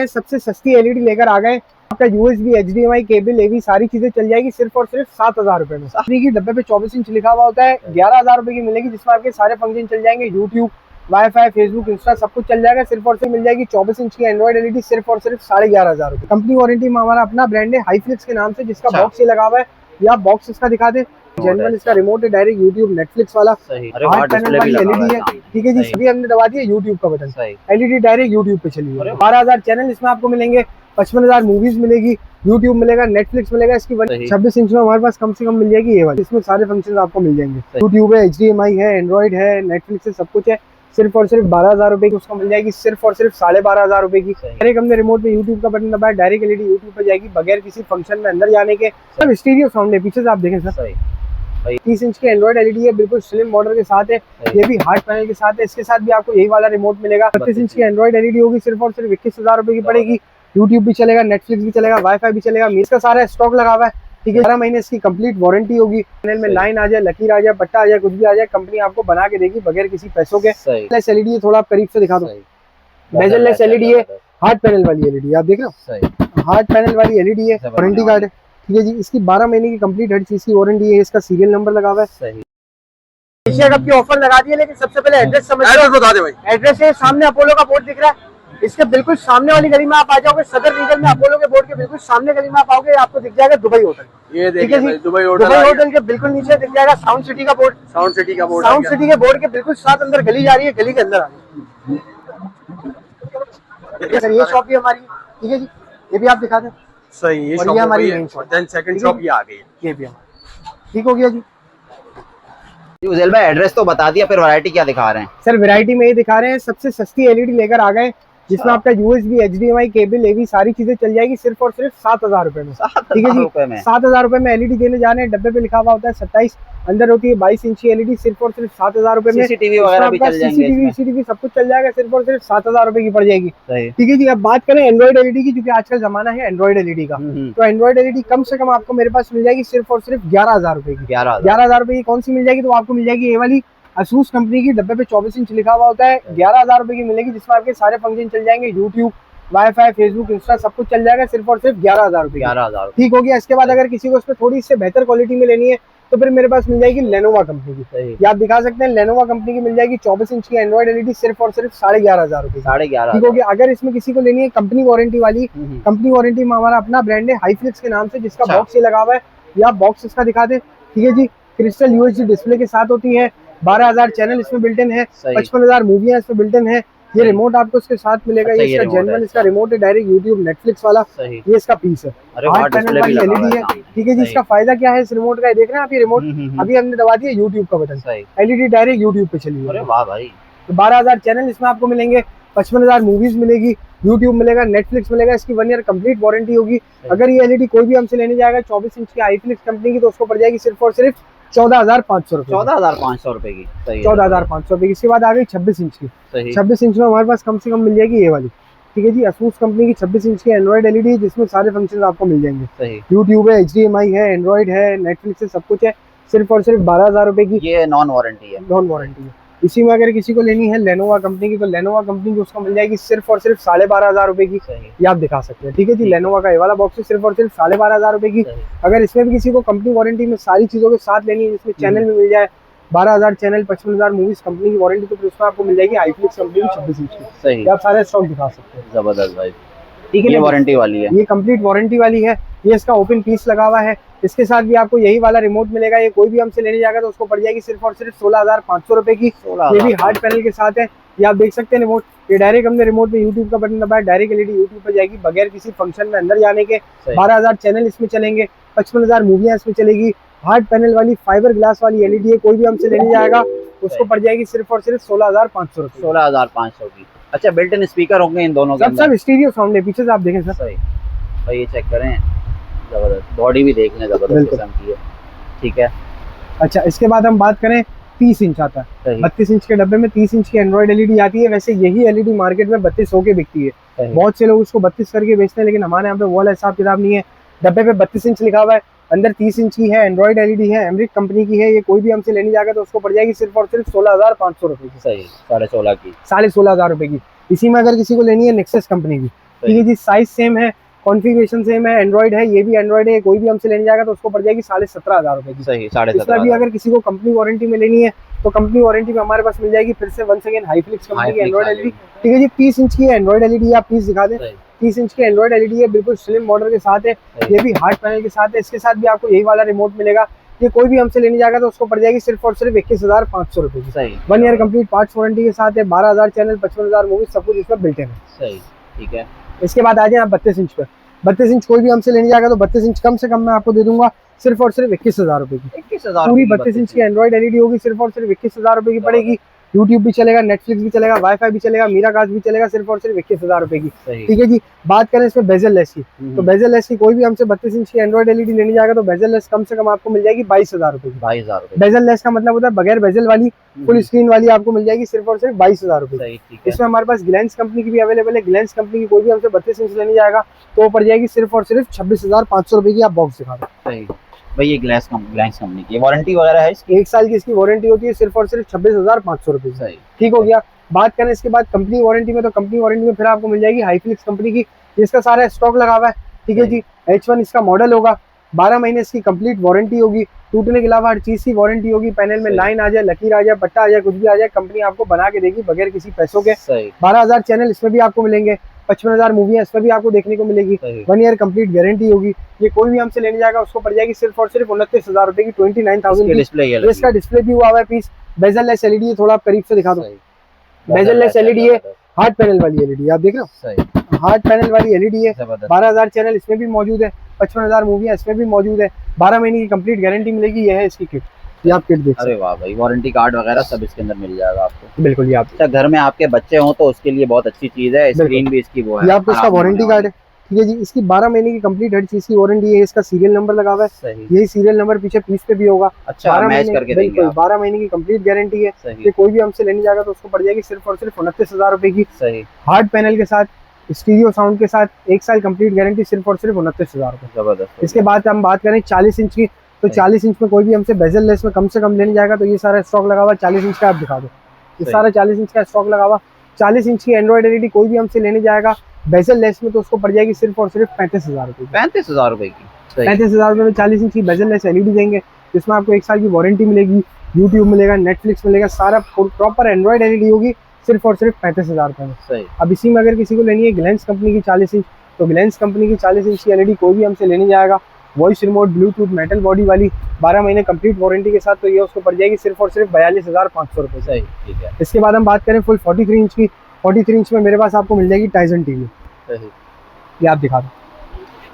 सबसे सस्ती एलईडी लेकर आ गए। आपका यूएसबी, एचडीएमआई केबल, एवी सारी चीजें चल जाएगी सिर्फ और सिर्फ 7,000 रुपए में। की डब्बे पे 24 इंच लिखा हुआ होता है, 11,000 रुपए की मिलेगी, जिसमें आपके सारे फंक्शन चल जाएंगे। यूट्यूब, वाईफाई, फेसबुक, इंस्टा सब कुछ चल जाएगा। सिर्फ और सिर्फ मिल जाएगी 24 इंच की एंड्रॉइड एलईडी सिर्फ और सिर्फ 11,500 रुपए। कंपनी वारंटी में हमारा अपना ब्रांड है हाईफ्लिक्स के नाम से, जिसका बॉक्स ये लगा हुआ है। ये आप बॉक्स इसका दिखा दे। जनरल इसका रिमोट है, डायरेक्ट यूट्यूब, नेटफ्लिक्स वाला। 8 पैनल वाली एलईडी है, ठीक है जी। अभी हमने दबा दिया यूट्यूब का बटन, एलईडी डायरेक्ट यूट्यूब पे चली है। 12,000 चैनल इसमें आपको मिलेंगे, 55,000 मूवीज मिलेगी, यूट्यूब मिलेगा, नेटफ्लिक्स मिलेगा। इसकी 26 इंच में हमारे पास कम से कम मिल जाएगी ये वाली। इसमें सारे फंक्शन आपको मिल जाएंगे। यूट्यूब है, एचडीएमआई है, एंड्रॉइड है, नेटफ्लिक्स है, सब कुछ है। सिर्फ और सिर्फ 12,000 रुपए की उसको मिल जाएगी, सिर्फ और सिर्फ 12,500 रुपए की। डायरेक्ट हमने रिमोट में यूट्यूब का बटन दबाया, डायरेक्ट एलईडी यूट्यूब पे जाएगी बगैर किसी फंक्शन में अंदर जाने के। सब स्टीरियो साउंड है, पीछे से आप देखें सर। 30 इंच की एंड्रॉइड एलईडी है, बिल्कुल स्लिम बॉर्डर के साथ है। ये भी हार्ड पैनल के साथ है। इसके साथ भी आपको यही वाला रिमोट मिलेगा। 32 इंच की एंड्रॉइड एलईडी होगी, सिर्फ और सिर्फ 21,000 रुपए की पड़ेगी। यूट्यूब भी चलेगा, नेटफ्लिक्स भी चलेगा, वाईफाई भी चलेगा। इसका सारा स्टॉक लगा हुआ है, ठीक है। 12 महीने इसकी कंप्लीट वारंटी होगी। पैनल में लाइन आ जाए, लकीर आ जाए, पट्टा आ जाए, कुछ भी आ जाए, कंपनी आपको बना के देगी बगैर किसी पैसों के। एलईडी है, थोड़ा करीब से दिखा दो। बेजललेस एलईडी है, हार्ड पैनल वाली एलईडी आप देख रहे हो, हार्ड पैनल वाली एलईडी है। वारंटी कार्ड है, ठीक है जी। इसकी 12 महीने की कंप्लीट हर चीज की वारंटी है। इसका सीरियल नंबर लगा हुआ है। एशिया कप की ऑफर लगा दी है, लेकिन सबसे पहले एड्रेस समझ बता दे भाई। एड्रेस है सामने अपोलो का बोर्ड दिख रहा है, इसके बिल्कुल सामने वाली गली में आप आ जाओगे। सदर रीजन में अपोलो के बोर्ड के बिल्कुल सामने गली में आप आओगे, आपको दिख जाएगा दुबई होटल। ये देखिए जी, दुबई होटल के बिल्कुल नीचे दिख जाएगा साउंड सिटी का बोर्ड। साउंड सिटी के बोर्ड के बिल्कुल साथ अंदर गली जा रही है, गली के अंदर आ रही है सर। ये शॉप भी हमारी, ठीक है जी। ये भी आप दिखा दें। सही, ये शॉप हमारी main shop. Then second shop ये आ गई है, ये भी हमारी, ठीक हो गया जी। उजैल भाई एड्रेस तो बता दिया, फिर वैरायटी क्या दिखा रहे हैं? सर वैरायटी में ये दिखा रहे हैं, सबसे सस्ती एलईडी लेकर आ गए, जिसमें आपका यूएसबी, एचडीएमआई केबल, एवी सारी चीजें चल जाएगी सिर्फ और सिर्फ 7,000 रुपए में, ठीक है जी। 7,000 रुपए में एलईडी देने जा रहे हैं। डब्बे पे लिखा हुआ होता है 27, अंदर होती है 22 इंच की एलईडी, सिर्फ और सिर्फ 7,000 रुपए में। सीसीटीवी वगैरह भी चल जाएंगे, सीसीटीवी सब कुछ चल जाएगा, सिर्फ और सिर्फ 7,000 रुपए की पड़ जाएगी, ठीक है जी। अब बात करें एंड्रॉइड एलईडी की, क्योंकि आजकल जमाना है एंड्रॉइड एलईडी का, तो एंड्रॉइड एलईडी कम से कम आपको मेरे पास मिल जाएगी सिर्फ और सिर्फ 11,000 रुपए की। 11,000 रुपए की कौन सी मिल जाएगी? तो आपको मिल जाएगी ये वाली असूस कंपनी की। डब्बे पे 24 इंच लिखा हुआ होता है, 11,000 रुपए की मिलेगी, जिसमें आपके सारे फंक्शन चल जाएंगे। यूट्यूब, वाईफाई, फेसबुक, इंस्टा सब कुछ चल जाएगा, सिर्फ और सिर्फ 11,000 रुपए। 11,000 ठीक हो गया। इसके बाद अगर किसी को उसमें थोड़ी इससे बेहतर क्वालिटी में लेनी है, तो फिर मेरे पास मिल जाएगी लेनोवा कंपनी की। ये आप दिखा सकते हैं, लेनोवा कंपनी की मिल जाएगी 24 इंच की एंड्रॉइड एलईडी, सिर्फ और सिर्फ 11,500 रुपए। 11,500, ठीक हो गया। अगर इसमें किसी को लेनी है कंपनी वारंटी वाली, कंपनी वारंटी में हमारा अपना ब्रांड है हाईफ्लिक्स के नाम से, जिसका बॉक्स ये लगा हुआ है। ये आप बॉक्स इसका दिखा दे, ठीक है जी। क्रिस्टल यूएसडी डिस्प्ले के साथ होती है, 12,000 चैनल इसमें बिल्ट इन है, 55,000 मूवियां इसमें बिल्ट इन है। ये रिमोट आपको इसके साथ मिलेगा। ये इसका जनरल इसका रिमोट है, डायरेक्ट यूट्यूब, नेटफ्लिक्स वाला। ये इसका पीस है, 8 पैनल वाली एलईडी है, ठीक है जी। इसका फायदा क्या है इस रिमोट का, देख रहे हैं आप, ये रिमोट अभी हमने दबा दिया यूट्यूब का बटन, एलईडी डायरेक्ट यूट्यूब पे चली है। वाह भाई। 12,000 चैनल इसमें आपको मिलेंगे, 55,000 मूवीज मिलेगी, यूट्यूब मिलेगा, नेटफ्लिक्स मिलेगा। इसकी 1 ईयर कंप्लीट वारंटी होगी। अगर ये एलईडी कोई भी हमसे लेने जाएगा 24 इंच की हाईफ्लिक्स कंपनी की, तो उसको पड़ जाएगी सिर्फ और सिर्फ 14,500 रुपए। 14,500 रुपए की, 14,500 रुपए की। इसके बाद आ गई 26 इंच की। 26 इंच में हमारे पास कम से कम मिल जाएगी ये वाली, ठीक है जी। असूस कंपनी की 26 इंच की एंड्रॉइड एलईडी, जिसमें सारे फंक्शन आपको मिल जाएंगे। यूट्यूब है, एचडीएमआई है, एंड्रॉइड है, नेटफ्लिक्स है, सब कुछ है, सिर्फ और सिर्फ 12,000 रुपए की। ये नॉन वारंटी है, नॉन वारंटी है। इसी में अगर किसी को लेनी है लेनोवा कंपनी की, तो लेनोवा कंपनी की उसको मिल जाएगी सिर्फ और सिर्फ 12,500 रुपए की। ये आप दिखा सकते हैं, ठीक है जी। लेनोवा का ये वाला बॉक्स है, सिर्फ और सिर्फ 12,500 रुपए की। अगर इसमें भी किसी को कंपनी वारंटी में सारी चीजों के साथ लेनी है, जिसमें चैनल भी मिल जाए, 12,000 चैनल, 55,000 मूवीज कंपनी की वारंटी, तो फिर उसमें आपको मिल जाएगी हाईफ्लिक्स कंपनी की 26 इंच की। आप सारे स्टॉक दिखा सकते हैं। जबरदस्त भाई, ठीक है। ये वारंटी वाली है, ये कंप्लीट वारंटी वाली है। ये इसका ओपन पीस लगा हुआ है। इसके साथ भी आपको यही वाला रिमोट मिलेगा। ये कोई भी हमसे लेने जाएगा तो उसको पड़ जाएगी सिर्फ और सिर्फ 16,500 रुपए की। ये भी हार्ड पैनल के साथ है। ये आप देख सकते हैं रिमोट, ये डायरेक्ट हमने रिमोट में यूट्यूब का बटन दबाया, डायरेक्ट एलईडी यूट्यूब पे जाएगी बगैर किसी फंक्शन में अंदर जाने के। 12,000 चैनल इसमें चलेंगे, 55,000 मूवियां इसमें चलेगी। हार्ड पैनल वाली फाइबर ग्लास वाली एलईडी है। कोई भी हमसे लेने जाएगा उसको पड़ जाएगी सिर्फ और सिर्फ 16,500 रुपए। 16,500 की। अच्छा, बिल्ट इन स्पीकर होंगे इन दोनों के? सब स्टीरियो साउंड है, पीछे से आप देखें सर। सही भाई, ये चेक करें, जबरदस्त। बॉडी भी देखने जबरदस्त किस्म की है, ठीक है। अच्छा, इसके बाद हम बात करें 30 इंच आता है। 32 इंच के डब्बे में 30 इंच की एंड्रॉइड एलईडी आती है। वैसे यही एलईडी मार्केट में 3200 के बिकती है। बहुत से लोग उसको 32 करके बेचते हैं, लेकिन हमारे यहाँ पे वो वाला हिसाब किताब नहीं है। डब्बे पे 32 इंच लिखा हुआ है, अंदर 30 इंच की है, एंड्रॉइड एलईडी है, एमरिक कंपनी की है। ये कोई भी हमसे लेने जाएगा तो उसको पड़ जाएगी सिर्फ और सिर्फ 16,500 रुपए की। सही, 16,500 की, 16,500 रुपए की। इसी में अगर किसी को लेनी है नेक्सस कंपनी की, ठीक है जी, साइज सेम है, कॉन्फ़िगरेशन सेम है, एंड्रॉइड है, ये भी एंड्रॉइड है। कोई भी हमसे लेने जाएगा तो उसको पड़ जाएगी 17,500 रुपए की। सही, इसमें 17,500 भी अगर किसी को कंपनी वारंटी में लेनी है तो कंपनी वारंटी में हमारे पास मिल जाएगी फिर से वंस अगेन हाईफ्लिक्स कंपनी की एंड्रॉइड एलईडी। ठीक है जी, 30 इंच की एंड्रॉइड एलईडी, आप पीस दिखा दें। 30 इंच की एंड्रॉइड एलईडी है, बिल्कुल स्लिम बॉर्डर के साथ है, ये भी हार्ड पैनल के साथ है। इसके साथ भी आपको यही वाला रिमोट मिलेगा। ये कोई भी हमसे लेने जाएगा तो उसको पड़ जाएगी सिर्फ और सिर्फ 21,500 रुपए की। सही, 1 ईयर कंप्लीट पार्ट्स वारंटी के साथ है, 12,000 चैनल, 55,000 मूवीज, सब कुछ इसमें बिल्ट इन है। सही, ठीक है। इसके बाद आ जाए आप 32 इंच पे। 32 इंच कोई भी हमसे लेने जाएगा तो 32 इंच कम से कम मैं आपको दे दूंगा सिर्फ और सिर्फ 21,000 रुपए की। 21,000 पूरी 32 इंच की एंड्रॉइड एलईडी होगी, सिर्फ और सिर्फ 21,000 रुपए की पड़ेगी। यूट्यूब भी चलेगा, नेटफ्लिक्स भी चलेगा, वाईफाई भी चलेगा, मीराकास्ट भी चलेगा, सिर्फ और सिर्फ 21,000 रुपए की। ठीक है जी, बात करें इसमें बेजल लेस की, तो बेजल लेस की कोई भी हमसे 32 इंच की एंड्रॉइड एलईडी लेने जाएगा तो बेजल लेस कम से कम आपको मिल जाएगी 22,000 रुपए की। 22,000 रुपए। बेजल लेस का मतलब होता है बगैर बेजल वाली, फुल स्क्रीन वाली आपको मिल जाएगी सिर्फ और सिर्फ 22,000 रुपए। इसमें हमारे पास ग्लैंस कंपनी की भी अवेलेबल है। ग्लैंस कंपनी की कोई भी हमसे 32 इंच लेने जाएगा तो वो पड़ जाएगी सिर्फ और सिर्फ 26,500 रुपए की। आप बॉक्स दिखा दो। सही भाई, ये ग्लैंस कंपनी की वारंटी वगैरह है इसकी? 1 साल की इसकी वारंटी होती है, सिर्फ और सिर्फ 26,500 रुपए। सही, ठीक हो गया। बात करें इसके बाद कंपनी वारंटी में, तो कंपनी वारंटी में फिर आपको मिल जाएगी हाईफ्लिक्स कंपनी की, जिसका सारा स्टॉक लगा हुआ है। ठीक है जी, H1 इसका मॉडल होगा, 12 महीने इसकी कंप्लीट वारंटी होगी। टूटने के अलावा हर चीज की वारंटी होगी। पैनल में लाइन आ जाए, लकीर आ जाए, पट्टा आ जाए, कुछ भी आ जाए, कंपनी आपको बना के देगी बगैर किसी पैसों के। 12,000 चैनल इसमें भी आपको मिलेंगे, 55,000 मूवी इसमें भी आपको देखने को मिलेगी। 1 ईयर कंप्लीट गारंटी होगी। ये कोई भी हमसे लेने जाएगा उसको पड़ जाएगी सिर्फ और सिर्फ 29,000 रुपए की, 29,000 की। इसका डिस्प्ले भी हुआ है पीस, बेजल लेस एलईडी। थोड़ा आप करीब से दिखा दो। बेजल लेस एलईडी है, हार्ड पैनल वाली एलईडी, आप देख रहे हो, हार्ड पैनल वाली एलईडी है। 12,000 चैनल इसमें भी मौजूद है, 55,000 मूवी इसमें भी मौजूद है, 12 महीने की कंप्लीट गारंटी मिलेगी। यह है इसकी किट, ये आप किट देख। अरे वाह भाई, वारंटी कार्ड वगैरह सब इसके अंदर मिल जाएगा आपको। बिल्कुल, ये आप अच्छा, घर में आपके बच्चे हों तो उसके लिए बहुत अच्छी चीज है। स्क्रीन भी इसकी वो है, ये आपको इसका वारंटी कार्ड है। ठीक है जी, इसकी 12 महीने की कंप्लीट हर चीज की वारंटी है। इसका सीरियल नंबर लगा हुआ है, यही सीरियल नंबर पीछे पीस पे भी होगा। अच्छा, मैच करके देंगे आप। 12 महीने की कंप्लीट गारंटी है। ये कोई भी हमसे लेने जाएगा तो उसको पड़ जाएगी सिर्फ और सिर्फ 29,000 रुपए की। हार्ड पैनल के साथ, स्टीरियो साउंड के साथ, 1 साल कंप्लीट गारंटी, सिर्फ और सिर्फ 29,000 रुपए। जबरदस्त। इसके बाद हम बात करें 40 इंच की, तो 40 इंच में कोई भी हमसे बेजल लेस में कम से कम लेने जाएगा तो ये सारा स्टॉक लगा हुआ। 40 इंच का आप दिखा दो, ये सारा 40 इंच का स्टॉक लगा हुआ। 40 इंच की एंड्रॉइड एलईडी कोई भी हमसे लेने जाएगा बेजल लेस में तो उसको पड़ जाएगी सिर्फ और सिर्फ 35,000 रुपए। 35,000 रुपए की। 35,000 रुपए में 40 इंच की बेजल लेस एलईडी देंगे, जिसमें आपको 1 साल की वारंटी मिलेगी, यूट्यूब मिलेगा, नेटफ्लिक्स मिलेगा, सारा प्रॉपर एंड्रॉइड एलईडी होगी, सिर्फ और सिर्फ 35,000 रुपए में। अब इसी में अगर किसी को लेनी है ग्लैंस कंपनी की 40 इंच, तो ग्लैंस कंपनी की 40 इंच की एलईडी कोई भी हमसे लेने जाएगा, voice remote, Bluetooth, metal body वाली, 12 महीने कंप्लीट वारंटी के साथ, तो ये उसको पड़ जाएगी सिर्फ और सिर्फ 42,500 रुपए। सही, ठीक है। इसके बाद हम बात करें फुल 43 इंच की। 43 इंच में मेरे पास आपको मिल जाएगी टाइजन टीवी, ये आप दिखा दो,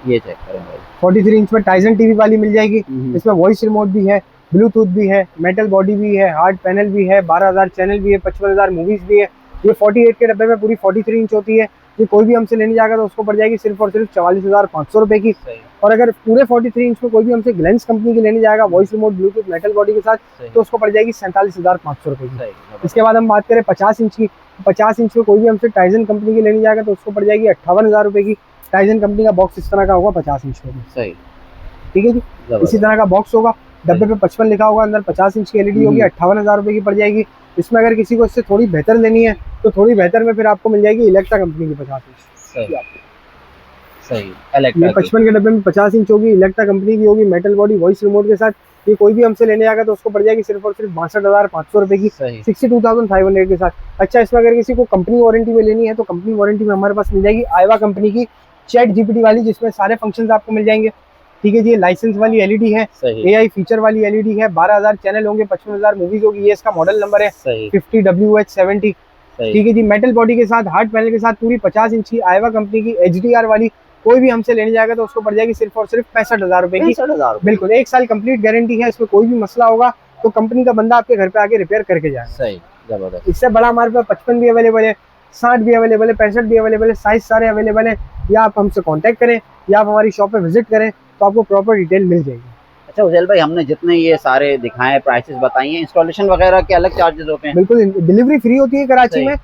ये चेक करें भाई। 43 इंच में टाइजन टीवी वाली मिल जाएगी। इसमें वॉइस रिमोट भी है, ब्लूटूथ भी है, मेटल बॉडी भी है, हार्ड पैनल भी है, 12,000 चैनल भी है, 55,000 मूवीज भी है। ये 48 के डब्बे में पूरी 43 इंच होती है। ये कोई भी हमसे लेने जाएगा तो उसको पड़ जाएगी सिर्फ और सिर्फ 44,500 रुपए की। और अगर पूरे 43 इंच में कोई भी हमसे ग्लैंस कंपनी की लेने जाएगा, voice remote, Bluetooth, metal body के साथ, तो उसको पड़ जाएगी 47,500 रुपए की। इसके बाद हम बात करें 50 इंच की। 50 इंच में कोई भी हमसे टाइजन कंपनी की लेने जाएगा तो उसको पड़ जाएगी 58,000 रुपए की। टाइजन कंपनी का बॉक्स इस तरह का होगा 50 इंच में। ठीक है जी, इसी तरह का बॉक्स होगा, डब्बे पे 55 लिखा होगा, अंदर 50 इंच की एलईडी होगी, 58,000 रुपए की पड़ जाएगी। इसमें अगर किसी को इससे थोड़ी बेहतर लेनी है तो थोड़ी बेहतर में फिर आपको मिल जाएगी इलेक्ट्रा कंपनी की 50 इंच। सही, ये 55 के डब्बे में 50 इंच होगी, इलेक्ट्रा कंपनी की होगी, मेटल बॉडी, वॉइस रिमोट के साथ। ये कोई भी हमसे लेने आएगा तो उसको पड़ जाएगी सिर्फ और सिर्फ 62,500 रुपए की, 62,500 के साथ। अच्छा, इसमें अगर किसी को कंपनी वारंटी में लेनी है तो कंपनी वारंटी में हमारे पास मिल जाएगी आईवा कंपनी की चैट जीपीटी वाली, जिसमें सारे फंक्शंस आपको मिल जाएंगे। ठीक है जी, लाइसेंस वाली एलईडी है, एआई फीचर वाली एलईडी है, 12,000 चैनल होंगे, 55,000 मूवीज होगी। ये इसका मॉडल नंबर है 50WH70। ठीक है जी, मेटल बॉडी के साथ, हार्ड पैनल के साथ, पूरी 50 इंच की आईवा कंपनी की HDR वाली कोई भी हमसे लेने जाएगा तो उसको पड़ जाएगी सिर्फ और सिर्फ 65,000 रुपए की। बिल्कुल, 1 साल कंप्लीट गारंटी है। इसमें कोई भी मसला होगा तो कंपनी का बंदा आपके घर पे आके रिपेयर करके जाएगा। सही, जबरदस्त। इससे बड़ा हमारे पास 55 भी अवेलेबल है, 60 भी अवेलेबल है, 65 भी अवेलेबल है, साइज सारे अवेलेबल है। या आप हमसे कांटेक्ट करें या आप हमारी शॉप पे विजिट करें तो आपको प्रॉपर डिटेल मिल जाएगी। अच्छा उजैल भाई, हमने जितने ये सारे दिखाए, प्राइसेस बताई हैं, इंस्टॉलेशन वगैरह के अलग चार्जेस होते हैं? बिल्कुल, डिलीवरी फ्री होती है कराची में।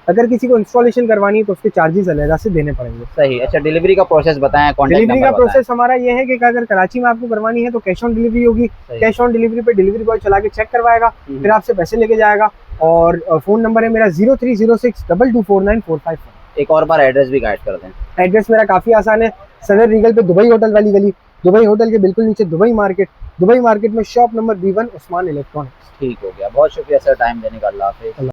अगर किसी को इंस्टॉलेशन करवानी है तो उसके चार्जेस अलग से देने पड़ेंगे। सही। अच्छा, डिलीवरी का प्रोसेस बताएं, कॉन्टैक्ट डिलीवरी का प्रोसेस हमारा ये है कि अगर कराची में आपको करवानी है तो कैश ऑन डिलीवरी होगी। कैश ऑन डिलीवरी पे डिलीवरी बॉय चला के चेक करवाएगा, फिर आपसे पैसे लेके जाएगा। और फोन नंबर है मेरा 0306224945। एक और बार एड्रेस भी गाइड कर दें। एड्रेस मेरा काफी आसान है, सदर रीगल पे दुबई होटल वाली गली, दुबई होटल के बिल्कुल नीचे दुबई मार्केट में shop number B1 Usman electronics. ठीक हो गया, बहुत शुक्रिया सर टाइम देने का। अल्लाह हाफिज़।